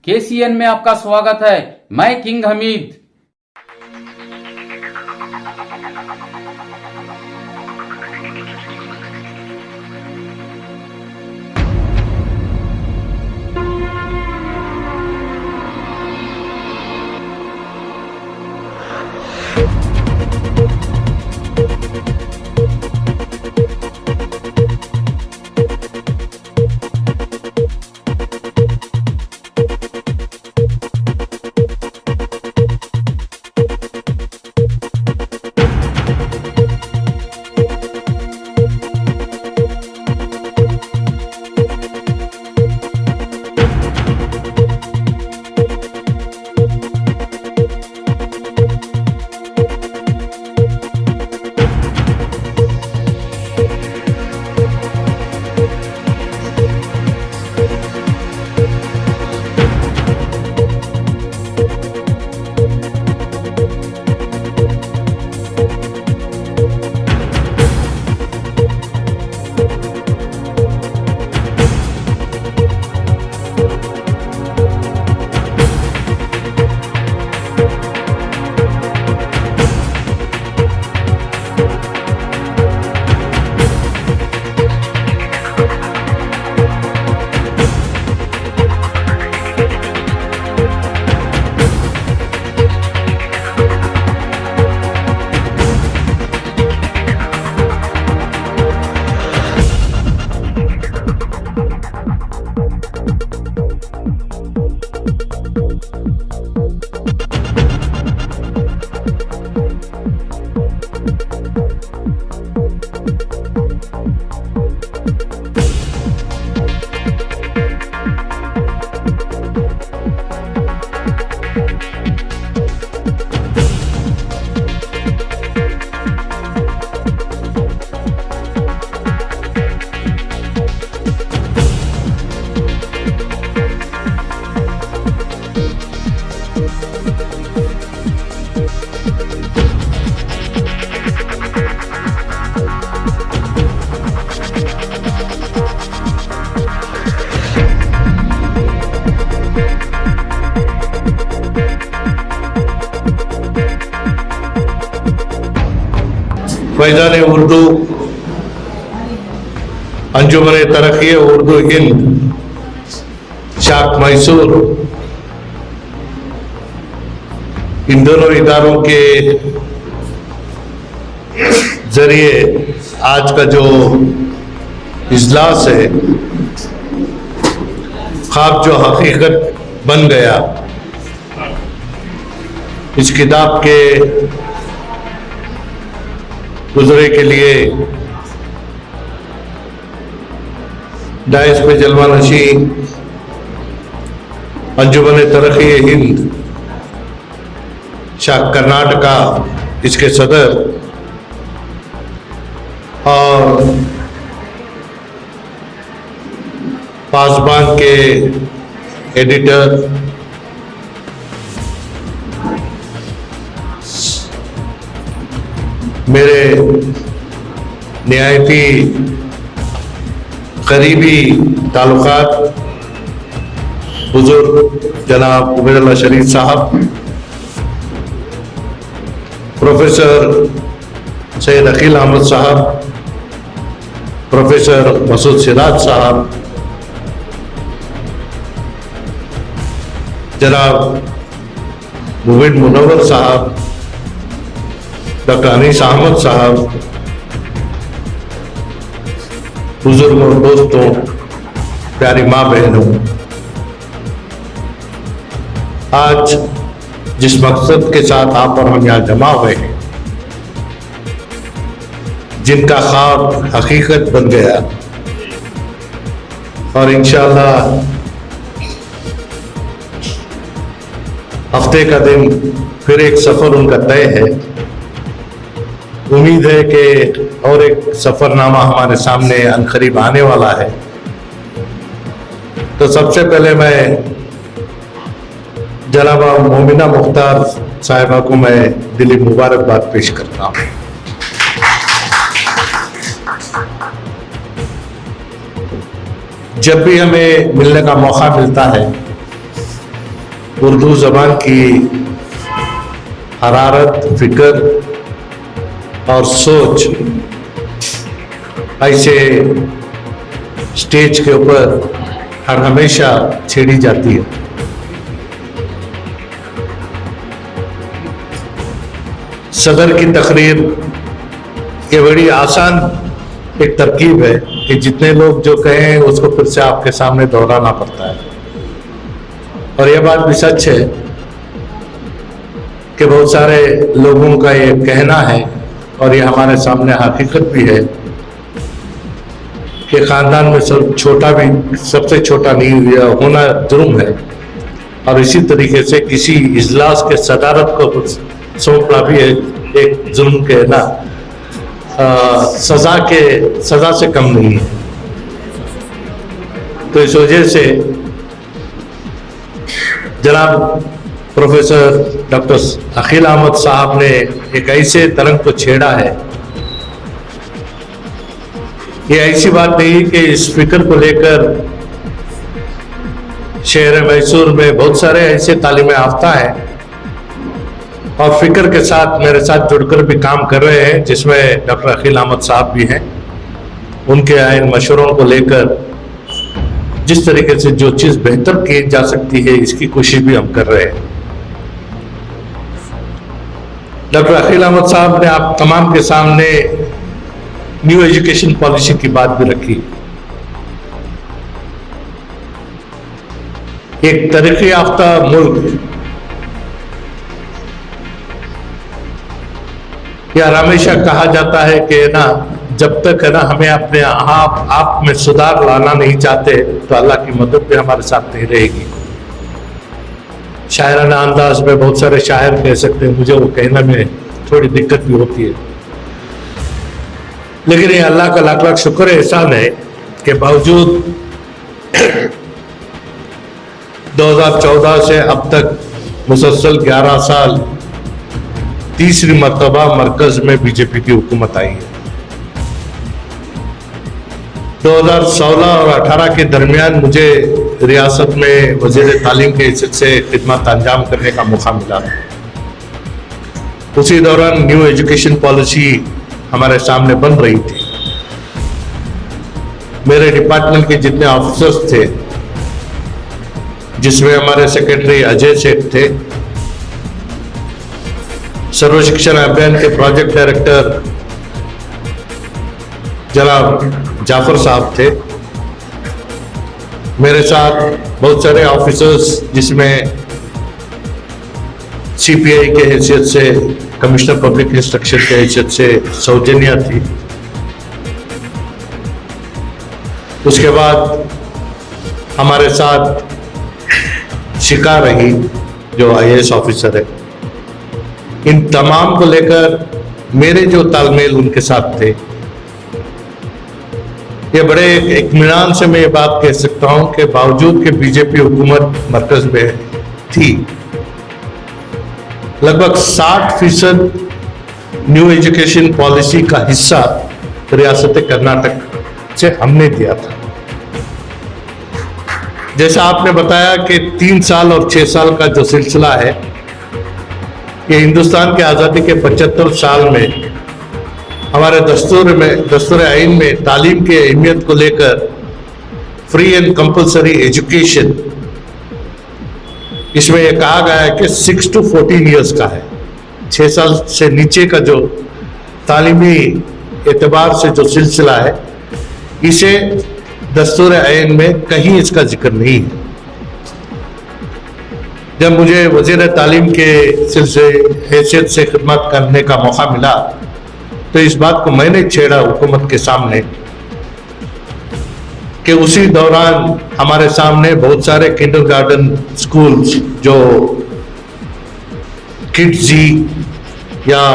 KCN में आपका स्वागत है। मैं किंग हमीद। फैजान उर्दू अंजुमन तरक्की उर्दू हिंद शाख मैसूर, इन दोनों इदारों के जरिए आज का जो इजलास है, ख्वाब जो हकीकत बन गया, इस किताब के गुजरे के लिए डायस पे जलवा नशी अंजुमन तरक्की हिंद शाख कर्नाटका, इसके सदर और पासबान के एडिटर, मेरे निहायती करीबी ताल्लुकात बुजुर्ग जनाब उबैदुल्लाह शरीफ साहब, प्रोफेसर सैयद अकील अहमद साहब, प्रोफेसर मसूद सिराज साहब, जनाब मुबीन मुनव्वर साहब, डॉक्टर अनीस अहमद साहब, बुजुर्गों, दोस्तों, प्यारी माँ बहनों, आज जिस मकसद के साथ आप और हम यहाँ जमा हुए हैं, जिनका ख्वाब हकीकत बन गया और इंशाअल्लाह हफ्ते का दिन फिर एक सफर उनका तय है। उम्मीद है कि और एक सफरनामा हमारे सामने अनकरीब आने वाला है। तो सबसे पहले मैं जनाबा मोमिना मुख्तार साहिबा को मैं दिली मुबारकबाद पेश करता हूँ। जब भी हमें मिलने का मौका मिलता है उर्दू ज़बान की हरारत, फिक्र और सोच ऐसे स्टेज के ऊपर हर हमेशा छेड़ी जाती है। सदर की तकरीर ये बड़ी आसान एक तरकीब है कि जितने लोग जो कहें उसको फिर से आपके सामने दोहराना पड़ता है। और यह बात भी सच है कि बहुत सारे लोगों का ये कहना है और ये हमारे सामने हकीकत भी है कि खानदान में सबसे छोटा नहीं होना जुर्म है, और इसी तरीके से किसी इजलास के सदारत को सौंपना भी एक जुर्म के ना सजा से कम नहीं है। तो इस वजह से जनाब प्रोफेसर डॉक्टर अखिल अहमद साहब ने एक ऐसे तरंग को छेड़ा है। ये ऐसी बात नहीं कि इस फिक्र को लेकर शहर मैसूर में बहुत सारे ऐसे तालीम याफ्ता हैं और फिक्र के साथ मेरे साथ जुड़कर भी काम कर रहे हैं, जिसमें डॉक्टर अखिल अहमद साहब भी हैं। उनके इन मशवरों को लेकर जिस तरीके से जो चीज़ बेहतर की जा सकती है इसकी कोशिश भी हम कर रहे हैं। डॉक्टर अखिल अहमद साहब ने आप तमाम के सामने न्यू एजुकेशन पॉलिसी की बात भी रखी। एक तरक्की याफ्ता मुल्क या हमेशा कहा जाता है कि ना जब तक है ना हमें अपने आप में सुधार लाना नहीं चाहते तो अल्लाह की मदद भी हमारे साथ नहीं रहेगी। शायराना अंदाज में बहुत सारे शायर कह सकते हैं, मुझे वो कहने में थोड़ी दिक्कत भी होती है, लेकिन ये अल्लाह का लाख लाख शुक्र एहसान है कि बावजूद 2014 से अब तक मुसलसल 11 साल तीसरी मर्तबा मरकज में बीजेपी की हुकूमत आई है। 2016 और 18 के दरमियान मुझे रियासत में वज़ीर तालीम के हिस्से से खिदमत अंजाम करने का मौका मिला। उसी दौरान न्यू एजुकेशन पॉलिसी हमारे सामने बन रही थी। मेरे डिपार्टमेंट के जितने ऑफिसर्स थे, जिसमें हमारे सेक्रेटरी अजय शेख थे, सर्व शिक्षण अभियान के प्रोजेक्ट डायरेक्टर जनाब जाफर साहब थे, मेरे साथ बहुत सारे ऑफिसर्स जिसमें सीपीआई के हैसियत से, कमिश्नर पब्लिक इंस्ट्रक्शन के हैसियत से सौजन्या थी। उसके बाद हमारे साथ शिका रही जो आईएएस ऑफिसर है। इन तमाम को लेकर मेरे जो तालमेल उनके साथ थे, ये बड़े इत्मीनान से मैं ये बात कह सकता हूं कि बावजूद कि बीजेपी हुकूमत मरकज में थी, लगभग 60% न्यू एजुकेशन पॉलिसी का हिस्सा रियासत कर्नाटक से हमने दिया था। जैसा आपने बताया कि 3 साल और 6 साल का जो सिलसिला है, ये हिंदुस्तान के आज़ादी के 75 साल में हमारे दस्तूर आइन में तालीम की अहमियत को लेकर फ्री एंड कंपलसरी एजुकेशन, इसमें यह कहा गया है कि 6 to 14 ईयर्स का है। 6 साल से नीचे का जो तालीमी एतबार से जो सिलसिला है, इसे दस्तूर आइन में कहीं इसका जिक्र नहीं है। जब मुझे वज़ीर तालीम के हैसियत से खिदमत करने का मौका मिला तो इस बात को मैंने छेड़ा हुकूमत के सामने कि उसी दौरान हमारे सामने बहुत सारे किंडरगार्टन स्कूल्स जो किड्स जी या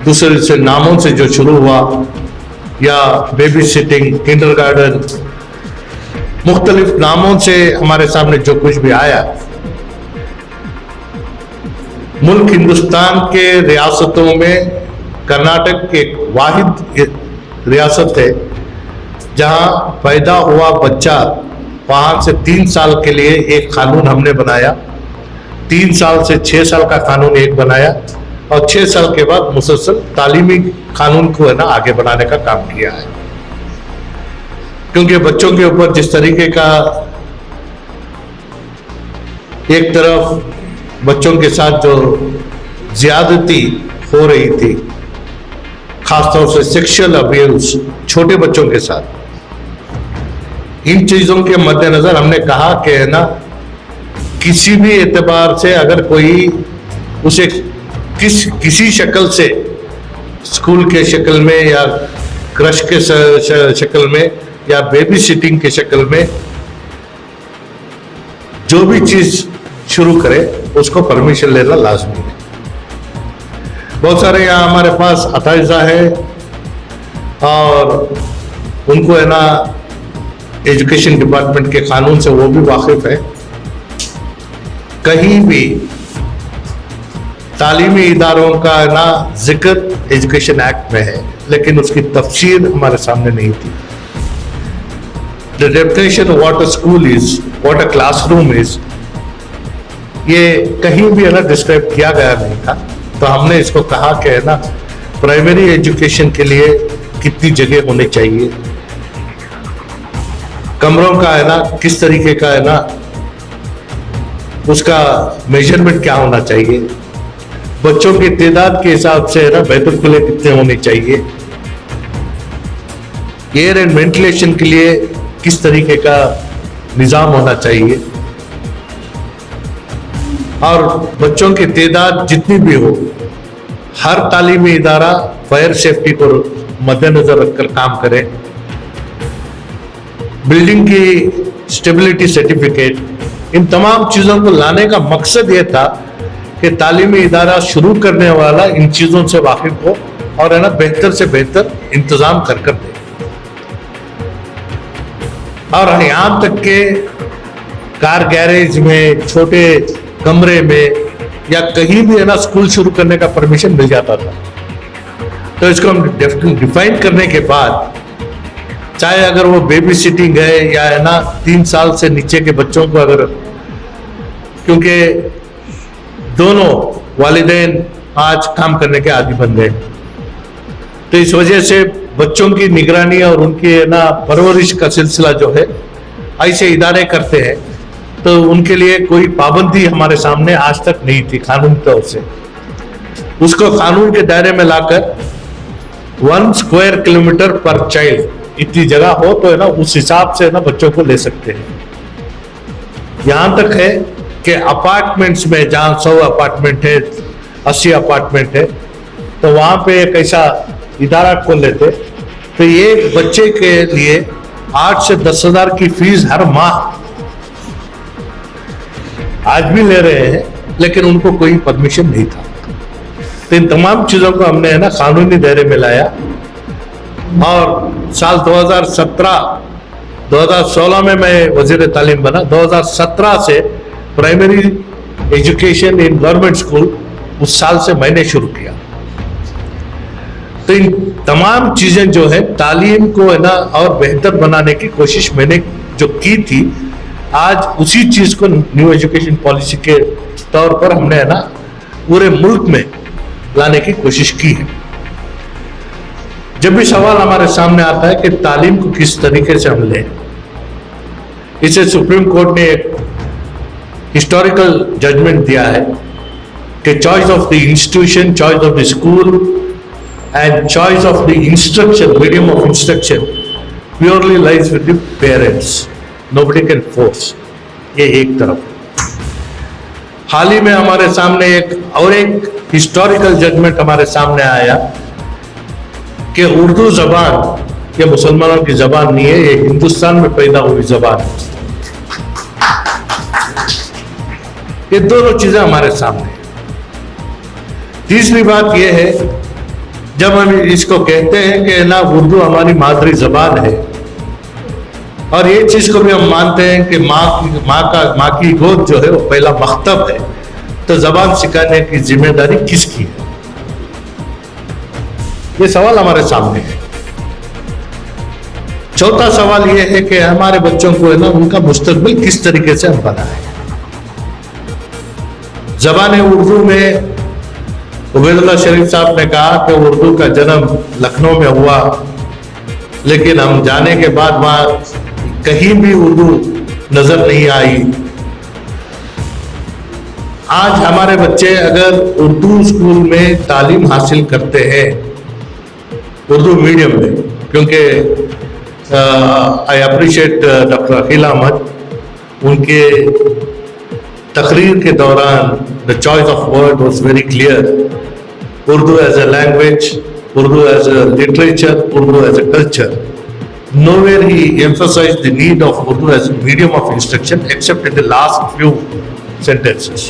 दूसरे से नामों से जो शुरू हुआ, या बेबी सिटिंग, किंडरगार्टन, मुख्तलिफ नामों से हमारे सामने जो कुछ भी आया, मुल्क हिंदुस्तान के रियासतों में कर्नाटक एक वाहिद रियासत है जहां पैदा हुआ बच्चा, वहां से 3 साल के लिए एक कानून हमने बनाया 3 साल से 6 साल का कानून एक बनाया और 6 साल के बाद मुसलसल तालीमी कानून को है ना आगे बढ़ाने का काम किया है। क्योंकि बच्चों के ऊपर जिस तरीके का एक तरफ बच्चों के साथ जो ज्यादती हो रही थी, खासतौर से सेक्सुअल अब्यूज छोटे बच्चों के साथ, इन चीजों के मद्देनजर हमने कहा कि है ना किसी भी एतबार से अगर कोई उसे किसी शक्ल से स्कूल के शक्ल में या क्रश के शक्ल में या बेबी सिटिंग के शक्ल में जो भी चीज शुरू करे उसको परमिशन लेना लाजमी है। बहुत सारे यहाँ हमारे पास असातिज़ा है और उनको है ना एजुकेशन डिपार्टमेंट के कानून से वो भी वाकिफ है। कहीं भी तालीमी इदारों का ना जिक्र एजुकेशन एक्ट में है, लेकिन उसकी तफसीर हमारे सामने नहीं थी। The definition what a school is, what a classroom is, ये कहीं भी है ना डिस्क्राइब किया गया नहीं था। तो हमने इसको कहा कि है ना प्राइमरी एजुकेशन के लिए कितनी जगह होनी चाहिए, कमरों का है ना किस तरीके का है ना उसका मेजरमेंट क्या होना चाहिए, बच्चों की तादाद के हिसाब से है ना बैतुल खुले कितने होने चाहिए, एयर एंड वेंटिलेशन के लिए किस तरीके का निजाम होना चाहिए, और बच्चों की तादाद जितनी भी हो हर तालीमी इदारा फायर सेफ्टी को मद्देनजर रखकर काम करे। बिल्डिंग की स्टेबिलिटी सर्टिफिकेट, इन तमाम चीजों को लाने का मकसद यह था कि तालीमी इदारा शुरू करने वाला इन चीजों से वाकिफ हो और है ना बेहतर से बेहतर इंतजाम कर दे। और यहां तक के कार गैरेज में, छोटे कमरे में या कहीं भी है ना स्कूल शुरू करने का परमिशन मिल जाता था। तो इसको हम डिफाइन करने के बाद, चाहे अगर वो बेबी सिटिंग है या है ना 3 साल से नीचे के बच्चों को अगर, क्योंकि दोनों वालिदैन आज काम करने के आदी बन गए, तो इस वजह से बच्चों की निगरानी और उनकी है ना परवरिश का सिलसिला जो है ऐसे इदारे करते हैं, तो उनके लिए कोई पाबंदी हमारे सामने आज तक नहीं थी कानून तौर से। उसको कानून के दायरे में लाकर 1 स्क्वायर किलोमीटर पर चाइल्ड इतनी जगह हो तो है ना उस हिसाब से ना बच्चों को ले सकते हैं। यहां तक है कि अपार्टमेंट्स में जहां 100 अपार्टमेंट है, 80 अपार्टमेंट है, तो वहां पे एक ऐसा इदारा खोल लेते तो एक बच्चे के लिए 8 से 10 हजार की फीस हर माह आज भी ले रहे हैं, लेकिन उनको कोई परमिशन नहीं था। तो इन तमाम चीजों को हमने है ना कानूनी दायरे में लाया और साल 2016 में मैं वजीर तालीम बना। 2017 से primary education in government school उस साल से मैंने शुरू किया। तो इन तमाम चीजें जो है तालीम को है ना और बेहतर बनाने की कोशिश मैंने जो की थी, आज उसी चीज को न्यू एजुकेशन पॉलिसी के तौर पर हमने है ना पूरे मुल्क में लाने की कोशिश की है। जब भी सवाल हमारे सामने आता है कि तालीम को किस तरीके से हम लें, इसे सुप्रीम कोर्ट ने एक हिस्टोरिकल जजमेंट दिया है कि choice of the institution, choice of the school and choice of the instruction, medium of instruction purely lies with the parents, nobody can force. ये एक तरफ। हाल ही में हमारे सामने एक हिस्टोरिकल जजमेंट हमारे सामने आया कि उर्दू जबान ये मुसलमानों की जबान नहीं है, ये हिंदुस्तान में पैदा हुई जबान है। ये दोनों चीजें हमारे सामने हैं। तीसरी बात यह है, जब हम इसको कहते हैं कि ना उर्दू हमारी मादरी जबान है और ये चीज को भी हम मानते हैं कि माँ की गोद जो है वो पहला मख्तब है, तो जबान सिखाने की जिम्मेदारी किसकी है? ये सवाल हमारे सामने है। चौथा सवाल ये है कि हमारे बच्चों को है ना उनका मुस्तकबिल किस तरीके से हम बनाएं। ज़बान उर्दू में उबैदुल्लाह शरीफ साहब ने कहा कि उर्दू का जन्म लखनऊ में हुआ, लेकिन हम जाने के बाद वहाँ कहीं भी उर्दू नजर नहीं आई। आज हमारे बच्चे अगर उर्दू स्कूल में तालीम हासिल करते हैं, उर्दू मीडियम में, क्योंकि I appreciate doctor Akhil Ahmad, उनके तकरीर के दौरान the choice of word was very clear. Urdu as a language, Urdu as a literature, Urdu as a culture. Nowhere he emphasized the need of Urdu as a medium of instruction except in the last few sentences.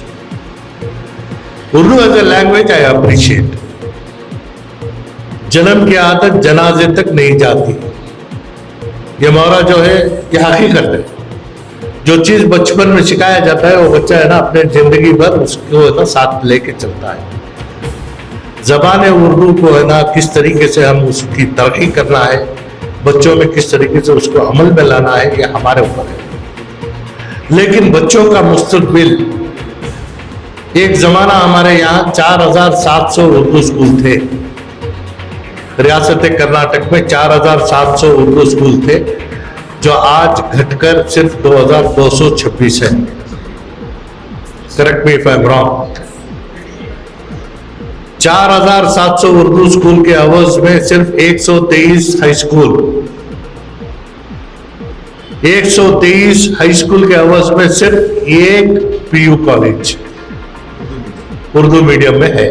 Urdu as a language I appreciate. जन्म की आदत जनाजे तक नहीं जाती, ये मोहरा जो है ये हकीकत है। जो चीज बचपन में सिखाया जाता है वो बच्चा है ना अपने जिंदगी भर उसको है ना साथ लेके चलता है। जबान उर्दू को है ना किस तरीके से हम उसकी तरक्की करना है, बच्चों में किस तरीके से उसको अमल में लाना है, ये हमारे ऊपर है। लेकिन बच्चों का मुस्तकबिल, एक जमाना हमारे यहाँ 4700 उर्दू स्कूल थे, रियासत कर्नाटक में 4700 उर्दू स्कूल थे, जो आज घटकर सिर्फ 2226 है। Correct me if I am wrong. 4700 Urdu school के अवज में सिर्फ 123 हाई स्कूल, 123 हाई स्कूल के अवज में सिर्फ एक पीयू कॉलेज उर्दू मीडियम में है।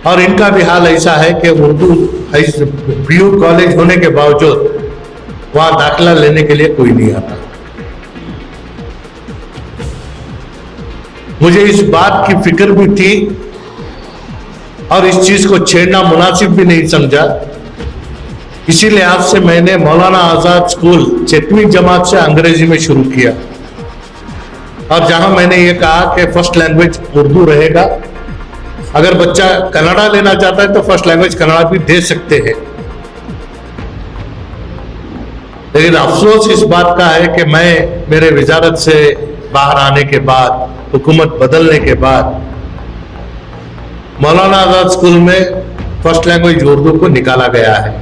और इनका भी हाल ऐसा है कि उर्दू पीयू कॉलेज होने के बावजूद वहां दाखिला लेने के लिए कोई नहीं आता। मुझे इस बात की फिक्र भी थी और इस चीज को छेड़ना मुनासिब भी नहीं समझा, इसीलिए आज से मैंने मौलाना आजाद स्कूल 6वीं जमात से अंग्रेजी में शुरू किया, और जहां मैंने ये कहा कि फर्स्ट लैंग्वेज उर्दू रहेगा। अगर बच्चा कन्नड़ा लेना चाहता है तो फर्स्ट लैंग्वेज कन्नड़ा भी दे सकते हैं। लेकिन अफसोस इस बात का है कि मैं मेरे वजारत से बाहर आने के बाद, हुकूमत बदलने के बाद, मौलाना आजाद स्कूल में फर्स्ट लैंग्वेज उर्दू को निकाला गया है।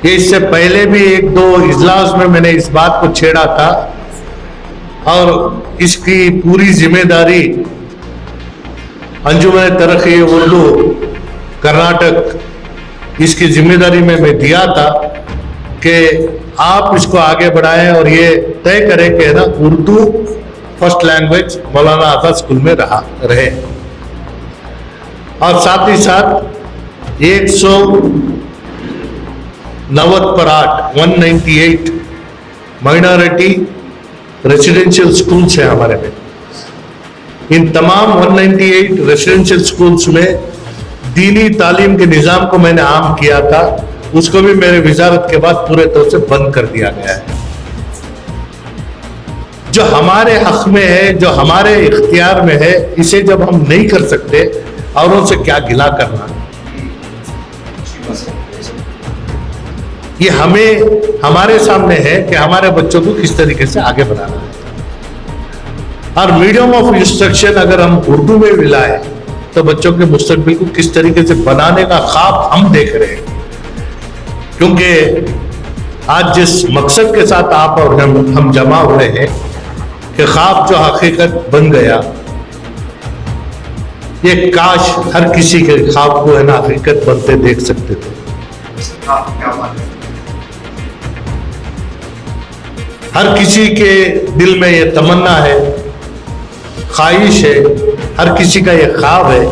ये इससे पहले भी 1-2 इजलास में मैंने इस बात को छेड़ा था, और इसकी पूरी जिम्मेदारी अंजुमन तरक्की उर्दू कर्नाटक, इसकी जिम्मेदारी में मैं दिया था कि आप इसको आगे बढ़ाएं और ये तय करें कि ना Urdu first language Maulana Azad school में रहे। और साथ ही साथ 198 माइनॉरिटी रेसिडेंशियल स्कूल्स हैं हमारे में। इन तमाम 198 रेसिडेंशियल स्कूल्स में दीनी तालीम के निज़ाम को मैंने आम किया था, उसको भी मेरे वजारत के बाद पूरे तौर से बंद कर दिया गया है। जो हमारे हक में है, जो हमारे इख्तियार में है, इसे जब हम नहीं कर सकते औरों से क्या गिला करना। ये हमारे सामने है कि हमारे बच्चों को किस तरीके से आगे बढ़ाना है। और मीडियम ऑफ इंस्ट्रक्शन अगर हम उर्दू में भी लाए तो बच्चों के मुस्तकबिल को किस तरीके से बनाने का ख्वाब हम देख रहे हैं। क्योंकि आज जिस मकसद के साथ आप और हम जमा हुए हैं कि ख्वाब जो हकीकत बन गया, ये काश हर किसी के ख्वाब को है ना हकीकत बनते देख सकते थे। हर किसी के दिल में ये तमन्ना है, ख्वाहिश है, हर किसी का ये ख्वाब है,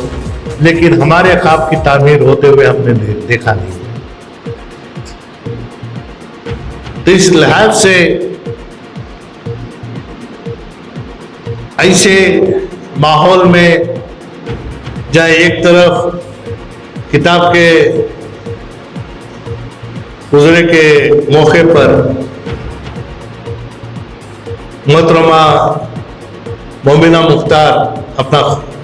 लेकिन हमारे ख्वाब की तामीर होते हुए हमने देखा नहीं। तो इस लिहाज से ऐसे माहौल में जहाँ एक तरफ किताब के गुजरे के मौके पर मोहतरमा मोमिना मुख्तार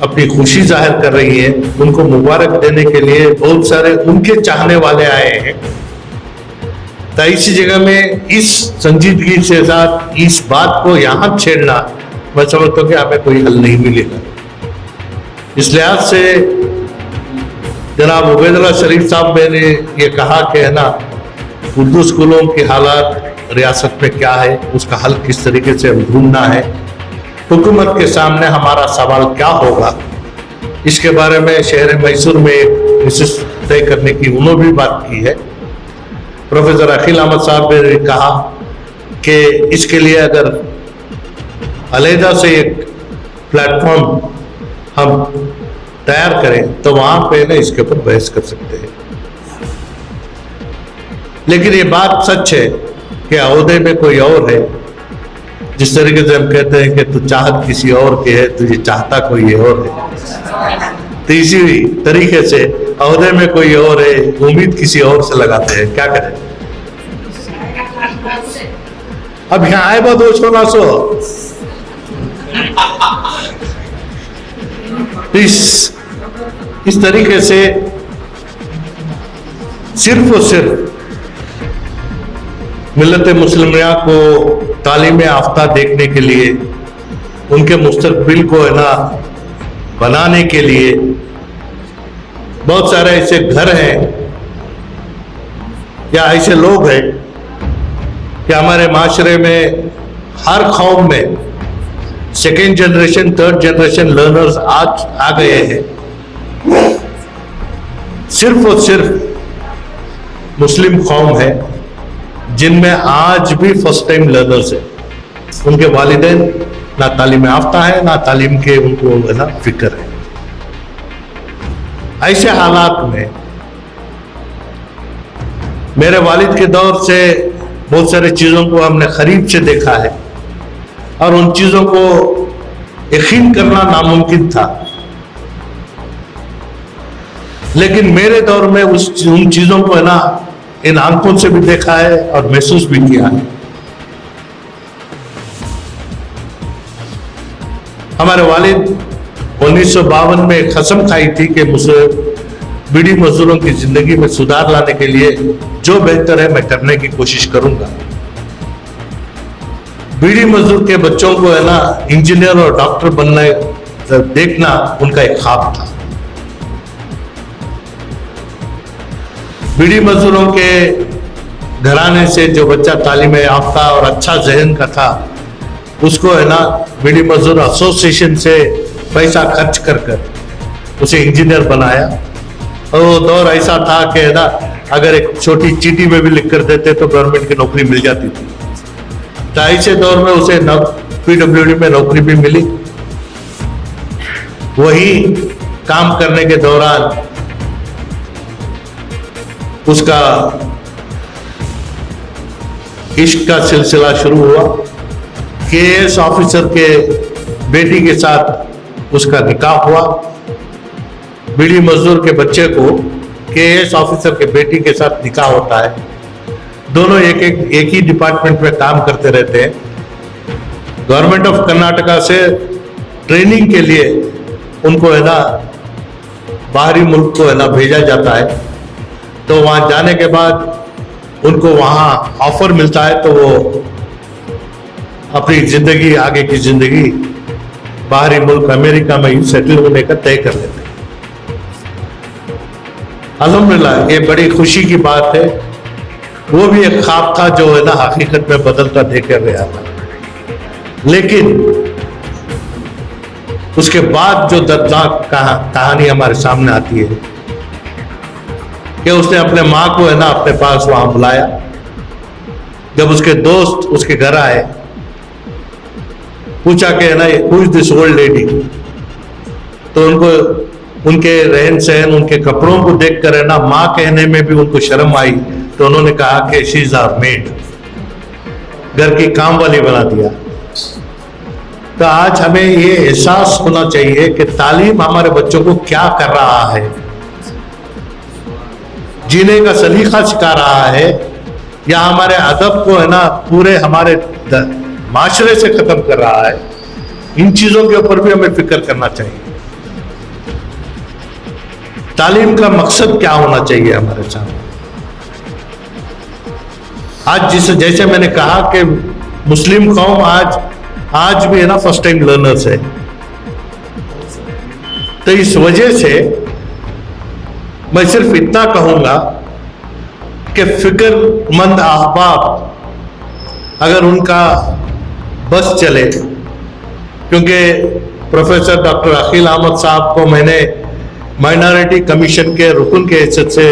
अपनी खुशी जाहिर कर रही है, उनको मुबारक देने के लिए बहुत सारे उनके चाहने वाले आए हैं। तो इसी जगह में इस संजीदगी के साथ इस बात को यहाँ छेड़ना मैं समझता हूँ कि हमें कोई हल नहीं मिलेगा। इस लिहाज से जनाब उबैदुल्लाह शरीफ साहब मैंने ये कहा कि है ना, उर्दू स्कूलों की हालात रियासत में क्या है, उसका हल किस तरीके से ढूंढना है, हुकूमत के सामने हमारा सवाल क्या होगा, इसके बारे में शहर मैसूर में एक विशिष्ट तय करने की उन्होंने भी बात की है। प्रोफेसर अखिल अहमद साहब ने कहा कि इसके लिए अगर अलहदा से एक प्लेटफॉर्म हम तैयार करें तो वहां पे ना इसके ऊपर बहस कर सकते हैं। लेकिन ये बात सच है कि अहदे में कोई और है। जिस तरीके से हम कहते हैं कि तू चाहत किसी और की है, तुझे चाहता कोई और है, तो इसी तरीके से अहदे में कोई और है, उम्मीद किसी और से लगाते हैं। क्या करें? अब यहाँ आए बहुत हो छोना सो इस तरीके से सिर्फ और सिर्फ मिल्लत मुस्लिमिया को तालीम याफ्ता देखने के लिए, उनके मुस्तकबिल को है ना बनाने के लिए बहुत सारे ऐसे घर हैं या ऐसे लोग हैं कि हमारे माशरे में हर कौम में second generation, third generation learners आज आ गए हैं। सिर्फ और सिर्फ मुस्लिम कौम है जिनमें आज भी फर्स्ट टाइम लर्नर्स है। उनके वालिदैन ना तालीम याफ्ता है, ना तालीम के उनको है ना फिक्र है। ऐसे हालात में मेरे वालिद के दौर से बहुत सारी चीज़ों को हमने करीब से देखा है और उन चीज़ों को यकीन करना नामुमकिन था। लेकिन मेरे दौर में उन चीज़ों को है ना इन आंखों से भी देखा है और महसूस भी किया है। हमारे वालिद 1952 में कसम खाई थी कि मुझे बीड़ी मजदूरों की जिंदगी में सुधार लाने के लिए जो बेहतर है मैं करने की कोशिश करूंगा। बीड़ी मजदूर के बच्चों को है ना इंजीनियर और डॉक्टर बनने देखना उनका एक ख्वाब था। बीड़ी मजदूरों के घराने से जो बच्चा तालीम याफ्ता और अच्छा जहन का था, उसको है ना बीड़ी मजदूर एसोसिएशन से पैसा खर्च कर उसे इंजीनियर बनाया। और वो दौर ऐसा था कि है ना अगर एक छोटी चीटी में भी लिख कर देते तो गवर्नमेंट की नौकरी मिल जाती थी। तो ऐसे दौर में उसे पीडब्ल्यूडी में नौकरी भी मिली। वही काम करने के दौरान उसका इश्क का सिलसिला शुरू हुआ। केएस ऑफिसर के बेटी के साथ उसका निकाह हुआ। बीड़ी मजदूर के बच्चे को केएस ऑफिसर के बेटी के साथ निकाह होता है। दोनों एक ही डिपार्टमेंट में काम करते रहते हैं। गवर्नमेंट ऑफ कर्नाटका से ट्रेनिंग के लिए उनको है ना बाहरी मुल्क को है ना भेजा जाता है। तो वहाँ जाने के बाद उनको वहाँ ऑफर मिलता है तो वो अपनी जिंदगी, आगे की जिंदगी बाहरी मुल्क अमेरिका में ही सेटल होने का तय कर लेते हैं। अल्हम्दुलिल्लाह ये बड़ी खुशी की बात है। वो भी एक ख्वाब था जो है ना हकीकत में बदलता देखा गया था। लेकिन उसके बाद जो दर्दनाक कहानी हमारे सामने आती है कि उसने अपने माँ को है ना अपने पास वहां बुलाया। जब उसके दोस्त उसके घर आए, पूछा कि है ना who is this old lady, तो उनको उनके रहन सहन, उनके कपड़ों को देखकर है ना माँ कहने में भी उनको शर्म आई। तो उन्होंने कहा कि शी इज आवर मेड, घर की काम वाली बना दिया। तो आज हमें ये एहसास होना चाहिए कि तालीम हमारे बच्चों को क्या कर रहा है, जीने का सलीका सिखा रहा है, या हमारे अदब को है ना पूरे हमारे माशरे से खत्म कर रहा है। इन चीजों के ऊपर भी हमें फिक्र करना चाहिए। तालीम का मकसद क्या होना चाहिए हमारे सामने। आज जैसे मैंने कहा कि मुस्लिम कौम आज आज भी है ना फर्स्ट टाइम लर्नर्स है। तो इस वजह से मैं सिर्फ इतना कहूंगा कि फिक्रमंद अहबाब अगर उनका बस चले, क्योंकि प्रोफेसर डॉक्टर अखिल अहमद साहब को मैंने माइनॉरिटी कमीशन के रुकन के हैसियत से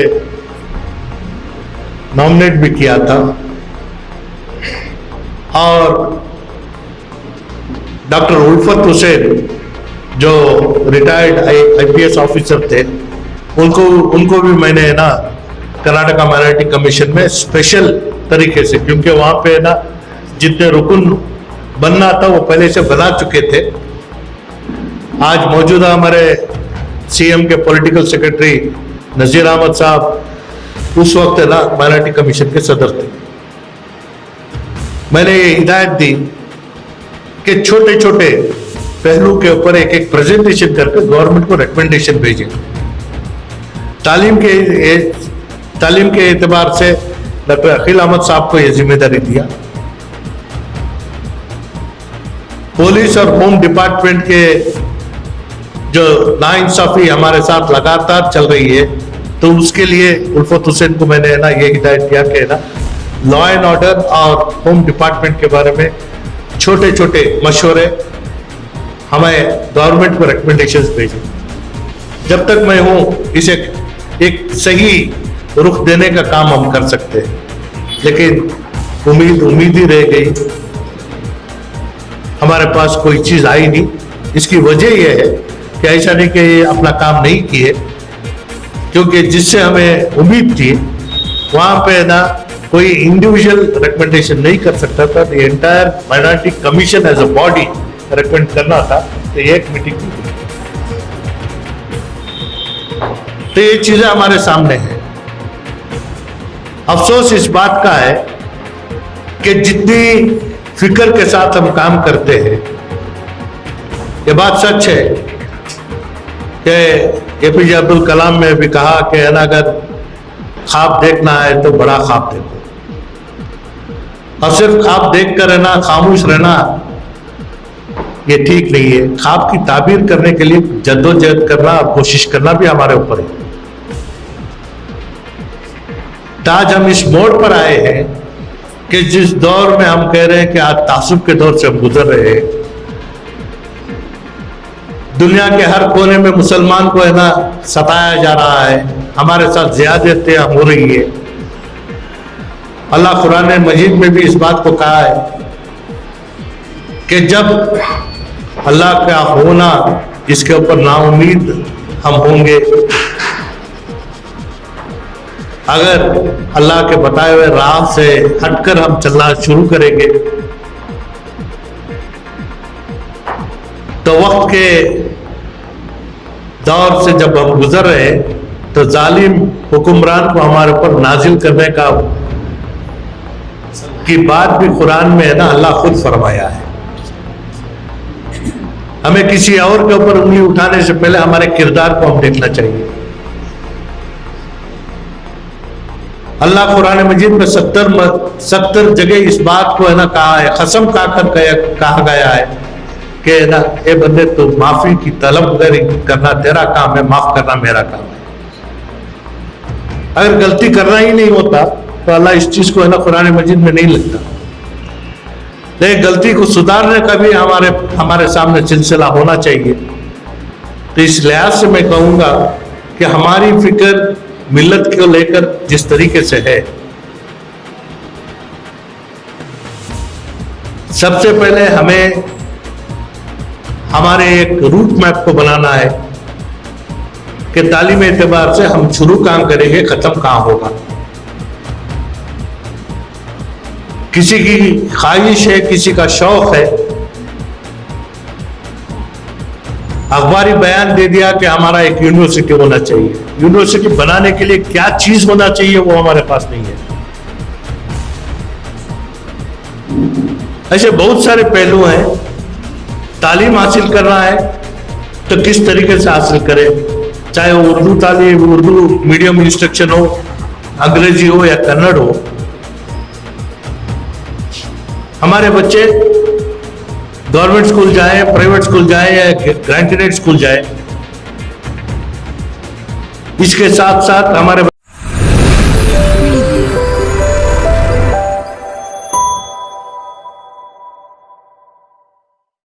नॉमिनेट भी किया था, और डॉक्टर उल्फत हुसैन जो रिटायर्ड IPS ऑफिसर थे, उनको भी मैंने ना कर्नाटका माइनॉरिटी कमीशन में स्पेशल तरीके से, क्योंकि वहां पे ना जितने रुकन बनना था वो पहले से बना चुके थे। आज मौजूदा हमारे CM के पॉलिटिकल सेक्रेटरी नजीर अहमद साहब उस वक्त ना माइनॉरिटी कमीशन के सदर थे। मैंने ये हिदायत दी कि छोटे छोटे पहलू के ऊपर एक एक प्रेजेंटेशन करके गवर्नमेंट को रिकमेंडेशन भेजें। तालीम के एतबार से डॉक्टर अखिल अहमद साहब को यह जिम्मेदारी दिया। पुलिस और होम डिपार्टमेंट के जो नाइंसाफी हमारे साथ लगातार चल रही है, तो उसके लिए उल्फत हुसैन को मैंने ना ये हिदायत दिया कि ना लॉ एंड ऑर्डर और होम डिपार्टमेंट के बारे में छोटे छोटे मशवरे हमें गवर्नमेंट को रिकमेंडेशंस भेजें। जब तक मैं हूं इसे एक सही रुख देने का काम हम कर सकते हैं, लेकिन उम्मीद ही रह गई, हमारे पास कोई चीज आई नहीं। इसकी वजह यह है कि ऐसा नहीं कि ये अपना काम नहीं किए, क्योंकि जिससे हमें उम्मीद थी वहां पे ना कोई इंडिविजुअल रिकमेंडेशन नहीं कर सकता था। The entire minority commission as a body recommend करना था, तो ये एक मीटिंग की। तो ये चीजें हमारे सामने हैं। अफसोस इस बात का है कि जितनी फिक्र के साथ हम काम करते हैं, ये बात सच है कि APJ अब्दुल कलाम ने भी कहा कि अगर ख्वाब देखना है तो बड़ा ख्वाब देखो, और सिर्फ ख्वाब देखकर रहना, खामोश रहना, ये ठीक नहीं है। ख्वाब की ताबीर करने के लिए जद्दोजहद करना और कोशिश करना भी हमारे ऊपर है। आज हम इस मोड़ पर आए हैं कि जिस दौर में हम कह रहे हैं कि आज तासुब के दौर से हम गुजर रहे हैं, दुनिया के हर कोने में मुसलमान को है ना सताया जा रहा है, हमारे साथ ज़्यादतियां हो रही है। अल्लाह कुरान मजीद में भी इस बात को कहा है कि जब अल्लाह का होना इसके ऊपर नाउम्मीद हम होंगे, अगर अल्लाह के बताए हुए राह से हटकर हम चलना शुरू करेंगे, तो वक्त के दौर से जब हम गुजर रहे हैं, तो जालिम हुक्मरान को हमारे ऊपर नाजिल करने की बात भी कुरान में है ना, अल्लाह खुद फरमाया है। हमें किसी और के ऊपर उंगली उठाने से पहले हमारे किरदार को हम देखना चाहिए। अल्लाह कुरान मजीद में 70 जगह इस बात को है ना कहा है, कसम खाकर कहा गया है कि ना ए बंदे तो माफी की तलब करना तेरा काम है, माफ करना मेरा काम है। अगर गलती करना ही नहीं होता तो अल्लाह इस चीज को है ना कुरान मजीद में नहीं लिखता। लेकिन गलती को सुधारने का भी हमारे सामने सिलसिला होना चाहिए। तो इस लिहाज से मैं कहूंगा कि हमारी फिक्र मिल्लत को लेकर जिस तरीके से है, सबसे पहले हमें हमारे एक रूट मैप को बनाना है कि तालीम एतबार से हम शुरू काम करेंगे, खत्म कहां होगा। किसी की ख्वाहिश है, किसी का शौक है, अखबारी बयान दे दिया कि हमारा एक यूनिवर्सिटी होना चाहिए। यूनिवर्सिटी बनाने के लिए क्या चीज होना चाहिए वो हमारे पास नहीं है। ऐसे बहुत सारे पहलू हैं। तालीम हासिल करना है तो किस तरीके से हासिल करें, चाहे वो उर्दू तालीम, उर्दू मीडियम इंस्ट्रक्शन हो, अंग्रेजी हो या कन्नड़ हो। हमारे बच्चे गवर्नमेंट स्कूल जाए, प्राइवेट स्कूल जाए या ग्रेजुएट स्कूल जाए, इसके साथ साथ हमारे